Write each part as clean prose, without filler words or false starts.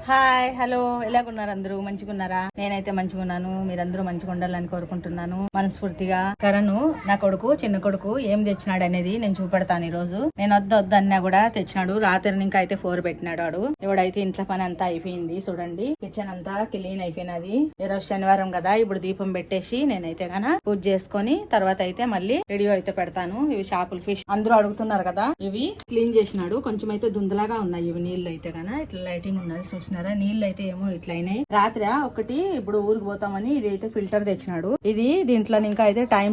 Hi hello ఎలాగున్నారు అందరూ మంచిగున్నారా? నేనైతే మంచిగున్నాను. మీరందరూ మంచిగా ఉండాలని కోరుకుంటున్నాను మనస్ఫూర్తిగా. కరణ్ నా కొడుకు చిన్న కొడుకు ఏం తెచ్చినాడు అనేది నేను చూపెడతాను. ఈ రోజు నేను వద్దు అన్నా కూడా తెచ్చినాడు. రాత్రి ఇంకా అయితే 4 పెట్టినాడు వాడు. ఇవిడైతే ఇంట్లో పని అంతా అయిపోయింది. చూడండి కిచెన్ అంతా క్లీన్ అయిపోయినది. ఈరోజు శనివారం కదా, ఇప్పుడు దీపం పెట్టేసి నేనైతే గన పూజ చేసుకొని తర్వాత అయితే మళ్ళీ వీడియో అయితే పెడతాను. ఇవి చేపలు ఫిష్ అందరూ అడుగుతున్నారు కదా, ఇవి క్లీన్ చేసినాడు. కొంచెం అయితే దుందలాగా ఉన్నాయి ఇవి. నీళ్ళు అయితే గన ఇట్లా లైటింగ్ ఉన్నది చూసినారా? నీళ్ళు అయితే ఏమో ఇట్లయినాయి. రాత్రి ఒకటి ఇప్పుడు ఊరికి పోతామని ఇది అయితే ఫిల్టర్ తెచ్చినాడు. ఇది దీంట్లో ఇంకా అయితే టైం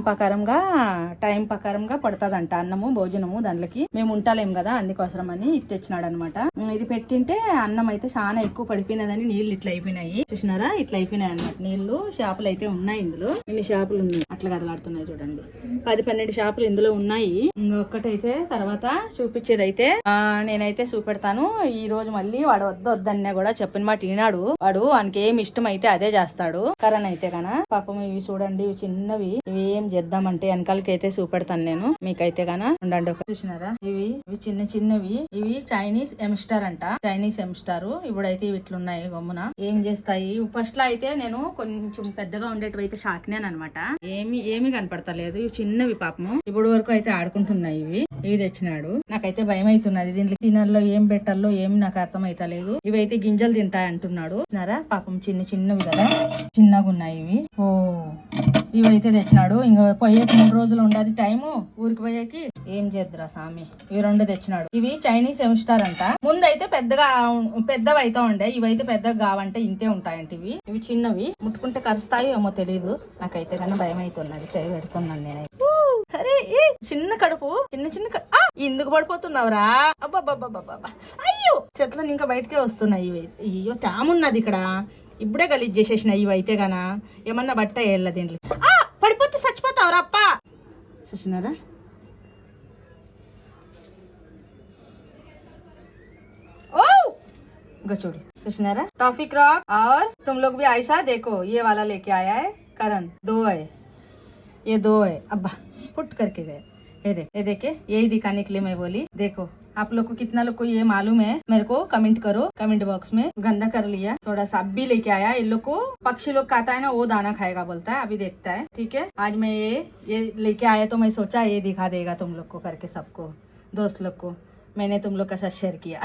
ప్రకారంగా పడుతుందంట అన్నము భోజనము. దాంట్లోకి మేము ఉంటాలేం కదా, అందుకోసం అని ఇది తెచ్చినాడు అనమాట. ఇది పెట్టింటే అన్నం అయితే చాలా ఎక్కువ పడిపోయినదని నీళ్లు ఇట్లా అయిపోయినాయి. చూసినారా? ఇట్లా అయిపోయినాయి అన్నమాట నీళ్లు. చేపలు అయితే ఉన్నాయి ఇందులో. ఇన్ని చేపలు ఉన్నాయి, అట్లా కదలాడుతున్నాయి చూడండి. 10-12 చేపలు ఇందులో ఉన్నాయి. ఒక్కటైతే తర్వాత చూపించేది అయితే నేనైతే చూపెడతాను. ఈ రోజు మళ్ళీ వాడు వద్దన్నా కూడా చెప్పిన మాట వినాడు. వాడు వానికి ఏమి ఇష్టం అయితే అదే చేస్తాడు. కరణ్ అయితే కన పాపం ఇవి చూడండి, ఇవి చిన్నవి. ఇవి ఏం చేద్దామంటే వెనకాలకి అయితే చూపెడతాను నేను మీకైతే గన ఉండండి. చూసినారా? ఇవి చిన్నవి. ఇవి చైనీస్ ఎంస్టర్ అంట. చైనీస్ ఎంస్టర్. ఇప్పుడైతే ఇట్లున్నాయి గమ్మున. ఏం చేస్తాయి? ఫస్ట్ లో అయితే నేను కొంచెం పెద్దగా ఉండేటివి అయితే షాకినాను అనమాట. ఏమి కనపడతలేదు. ఇవి చిన్నవి పాపము. ఇప్పుడు వరకు అయితే ఆడుకుంటున్నాయి. ఇవి తెచ్చినాడు. నాకైతే భయం అవుతున్నది. దీంట్లో తినల్లో ఏం పెట్టాలో ఏమి నాకు అర్థం అయితలేదు. ఇవైతే గింజలు తింటాయి అంటున్నాడు. పాపం చిన్నవి కదా, చిన్నగా ఉన్నాయి ఇవి. ఓ ఇవైతే తెచ్చినాడు. ఇంకా పోయేకి 3 రోజులు ఉండదు టైము ఊరికి పోయేకి. ఏం చేద్దురా స్వామి. ఇవి 2 తెచ్చినాడు. ఇవి చైనీస్ ఎంస్టార్ అంట. ముందైతే పెద్దవి అయితే ఉండే, ఇవైతే పెద్దగా కావంటే ఇంతే ఉంటాయంట. ఇవి చిన్నవి. ముట్టుకుంటే కరుస్తాయి ఏమో తెలీదు. నాకైతే కన్నా భయం అవుతున్నది. చేయి పెడుతున్నాను నేనైతే. అరే చిన్న కడుపు, చిన్న ఎందుకు పడిపోతున్నావురా? అబ్బాబ్బాబ్బా అయ్యో, చెట్లను ఇంకా బయటకే వస్తున్నాయి ఇవి. అయ్యో తేమున్నది ఇక్కడ. ఇప్పుడే గలీజ్ చేసేసినాయి ఇవి అయితే గానా. ఏమన్నా బట్ట వేయాల దీంట్లో. పడిపోతే చచ్చిపోతావురా అప్ప. చూసినారా? ఓ చూడు. చూసినారా? ट्रॉफिक रॉक और तुम लोग भी ऐसा देखो, ये वाला लेके आया है करण. 2 है, ये 2 है. अब्बा फुट करके गए. ये देखे, यही दिखाने के लिए मैं बोली. देखो आप लोग को कितना लोग को ये मालूम है, मेरे को कमेंट करो कमेंट बॉक्स में. गंदा कर लिया थोड़ा सा. अब भी लेके आया. इन लोग को पक्षी लोग खाता है ना, वो दाना खाएगा बोलता है. अभी देखता है. ठीक है, आज मैं ये लेके आया तो मैं सोचा ये दिखा देगा तुम लोग को करके, सबको दोस्त लोग को. मैंने तुम लोग का साथ शेयर किया.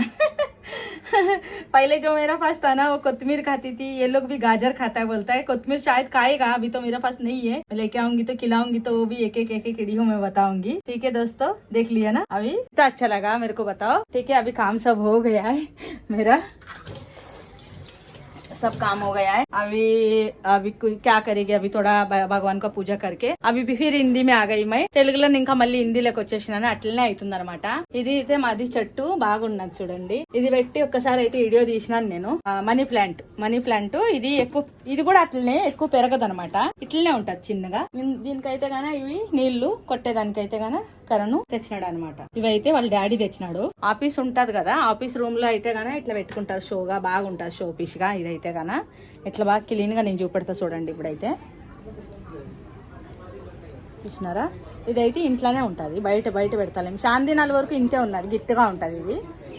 पहले जो मेरा पास था ना, वो कोतमीर खाती थी. ये लोग भी गाजर खाता है बोलता है. कोतमीर शायद खाएगा, अभी तो मेरे पास नहीं है. मैं लेके आऊंगी तो खिलाऊंगी, तो वो भी एक एक वीडियो में बताऊंगी. ठीक है दोस्तों, देख लिया ना. अभी तो अच्छा लगा मेरे को, बताओ. ठीक है, अभी काम सब हो गया है. मेरा सब काम हो गया है. अभी क्या करेगी? अभी थोड़ा भगवान का पूजा करके अभी भी फिर हिंदी में आ गई मैं. తెలుగులో ఇంకా మళ్ళీ హిందీలోకి వచ్చేసినాను. అట్లనే అవుతుంది అనమాట. ఇది అయితే మాది చెట్టు బాగున్నది చూడండి. ఇది పెట్టి ఒక్కసారి అయితే వీడియో తీసినాను నేను. మనీ ప్లాంట్ ఇది కూడా అట్లనే ఎక్కువ పెరగదు అనమాట. ఇట్లనే ఉంటది చిన్నగా. దీనికైతే గాన ఇవి నీళ్లు కొట్టేదానికైతే గాన కరణ్ తెచ్చినాడు అనమాట. ఇవైతే వాళ్ళ డాడీ తెచ్చినాడు. ఆఫీస్ ఉంటది కదా, ఆఫీస్ రూమ్ లో అయితే గాన ఇట్లా పెట్టుకుంటారు. షోగా బాగుంటది, షో పీస్ గా. ఇదైతే గాన ఇట్లా బాగా క్లీన్ గా నేను చూపెడతా చూడండి. ఇప్పుడైతే చూసినారా? ఇదైతే ఇంట్లోనే ఉంటది. బయట పెడతాలేం. శాంతినాల వరకు ఇంతే ఉన్నది, గిట్టుగా ఉంటది. ఇది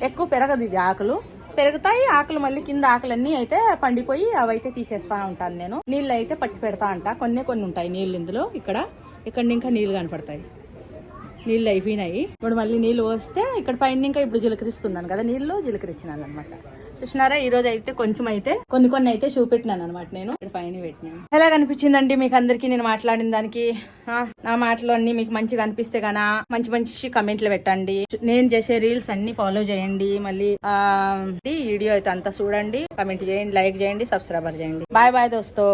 ఎక్కువ పెరగదు. ఇది ఆకులు పెరుగుతాయి. ఆకులు మళ్ళీ కింద ఆకులన్నీ అయితే పండిపోయి అవైతే తీసేస్తా ఉంటాను నేను. నీళ్ళు అయితే పట్టి పెడతా అంట. కొన్ని ఉంటాయి నీళ్ళు ఇందులో. ఇక్కడ ఇంకా నీళ్ళు కనపడతాయి. నీళ్ళు అయిపోయినాయి. ఇప్పుడు మళ్ళీ నీళ్ళు వస్తే ఇక్కడ పైన ఇంకా ఇప్పుడు జీలకరిస్తున్నాను కదా, నీళ్ళు జీలకరించినాను అనమాట. చూసినారా? ఈ రోజు అయితే కొంచెం అయితే కొన్ని అయితే చూపెట్టినాను అనమాట. నేను ఇక్కడ పైన పెట్టినాను. ఎలా కనిపించిందండి మీకు అందరికి నేను మాట్లాడిన దానికి? నా మాటలు అన్ని మీకు మంచిగా అనిపిస్తే గానా మంచి కమెంట్లు పెట్టండి. నేను చేసే రీల్స్ అన్ని ఫాలో చేయండి. మళ్ళీ వీడియో అయితే అంతా చూడండి, కమెంట్ చేయండి, లైక్ చేయండి, సబ్స్క్రైబర్ చేయండి. బాయ్ దోస్తో.